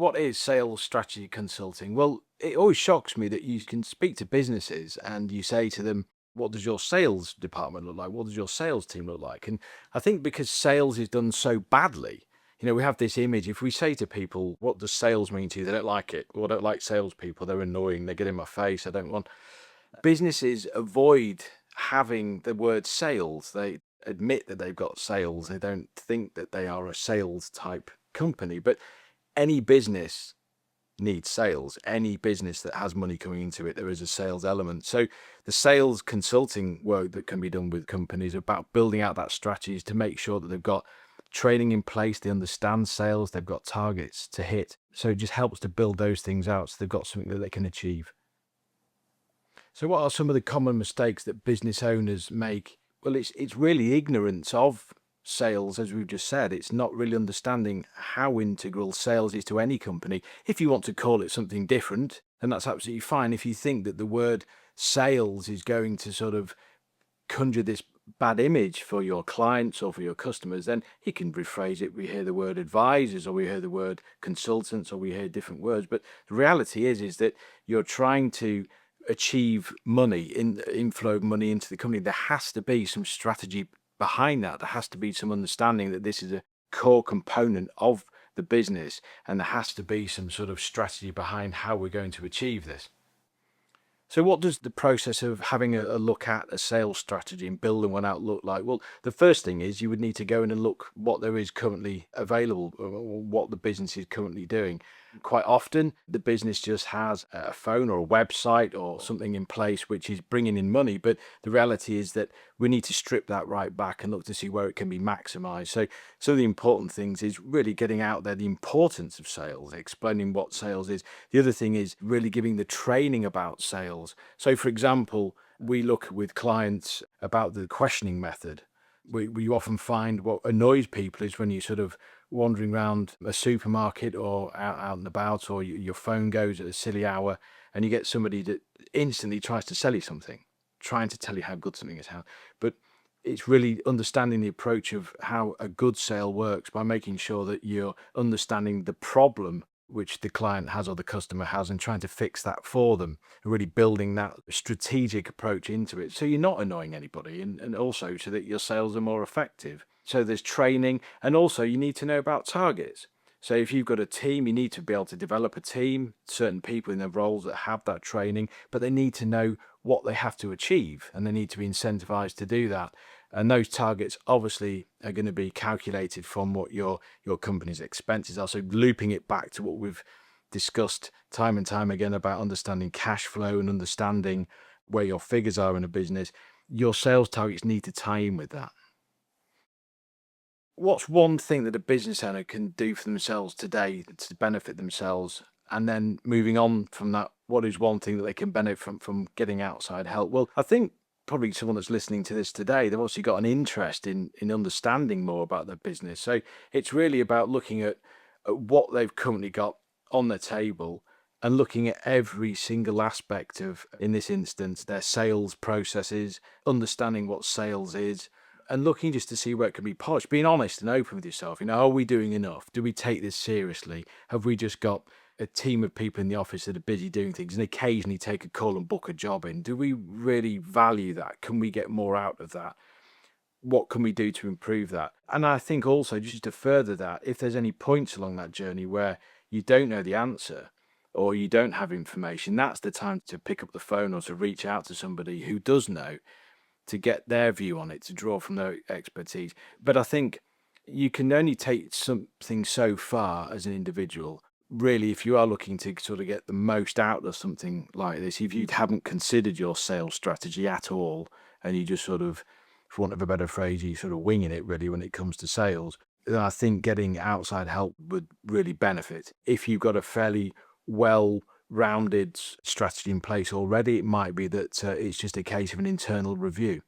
what is sales strategy consulting? Well, it always shocks me that you can speak to businesses and you say to them, what does your sales department look like? What does your sales team look like? And I think because sales is done so badly, we have this image. If we say to people, what does sales mean to you? They don't like it. Well, I don't like salespeople. They're annoying. They get in my face. I don't want. Businesses avoid having the word sales. They admit that they've got sales. They don't think that they are a sales type company. But any business needs sales. Any business that has money coming into it, there is a sales element. So the sales consulting work that can be done with companies about building out that strategies to make sure that they've got training in place, they understand sales, they've got targets to hit. So it just helps to build those things out so they've got something that they can achieve. So what are some of the common mistakes that business owners make? Well, it's really ignorance of sales, as we've just said. It's not really understanding how integral sales is to any company. If you want to call it something different, then that's absolutely fine. If you think that the word sales is going to sort of conjure this bad image for your clients or for your customers, then you can rephrase it. We hear the word advisors, or we hear the word consultants, or we hear different words. But the reality is that you're trying to achieve money, inflow of money into the company. There has to be some strategy behind that. There has to be some understanding that this is a core component of the business, and there has to be some sort of strategy behind how we're going to achieve this. So what does the process of having a look at a sales strategy and building one out look like? Well, the first thing is you would need to go in and look what there is currently available, or what the business is currently doing. Quite often, the business just has a phone or a website or something in place which is bringing in money. But the reality is that we need to strip that right back and look to see where it can be maximized. So some of the important things is really getting out there the importance of sales, explaining what sales is. The other thing is really giving the training about sales. So, for example, we look with clients about the questioning method. We often find what annoys people is when you sort of wandering around a supermarket or out and about, or your phone goes at a silly hour and you get somebody that instantly tries to sell you something, trying to tell you how good something is. But it's really understanding the approach of how a good sale works by making sure that you're understanding the problem which the client has or the customer has and trying to fix that for them, and really building that strategic approach into it so you're not annoying anybody, and also so that your sales are more effective. So there's training, and also you need to know about targets. So if you've got a team, you need to be able to develop a team, certain people in their roles that have that training, but they need to know what they have to achieve and they need to be incentivized to do that. And those targets obviously are going to be calculated from what your company's expenses are. So looping it back to what we've discussed time and time again about understanding cash flow and understanding where your figures are in a business, your sales targets need to tie in with that. What's one thing that a business owner can do for themselves today to benefit themselves? And then moving on from that, what is one thing that they can benefit from getting outside help? Well, I think probably someone that's listening to this today, they've also got an interest in understanding more about their business. So it's really about looking at what they've currently got on the table and looking at every single aspect of, in this instance, their sales processes, understanding what sales is, and looking just to see where it can be polished, being honest and open with yourself. Are we doing enough? Do we take this seriously? Have we just got a team of people in the office that are busy doing things and occasionally take a call and book a job in? Do we really value that? Can we get more out of that? What can we do to improve that? And I think also, just to further that, if there's any points along that journey where you don't know the answer or you don't have information, that's the time to pick up the phone or to reach out to somebody who does know, to get their view on it, to draw from their expertise. But I think you can only take something so far as an individual. Really, if you are looking to sort of get the most out of something like this, if you haven't considered your sales strategy at all, and you just sort of, for want of a better phrase, you sort of winging it really when it comes to sales, then I think getting outside help would really benefit. If you've got a fairly well rounded strategy in place already, it might be that it's just a case of an internal review.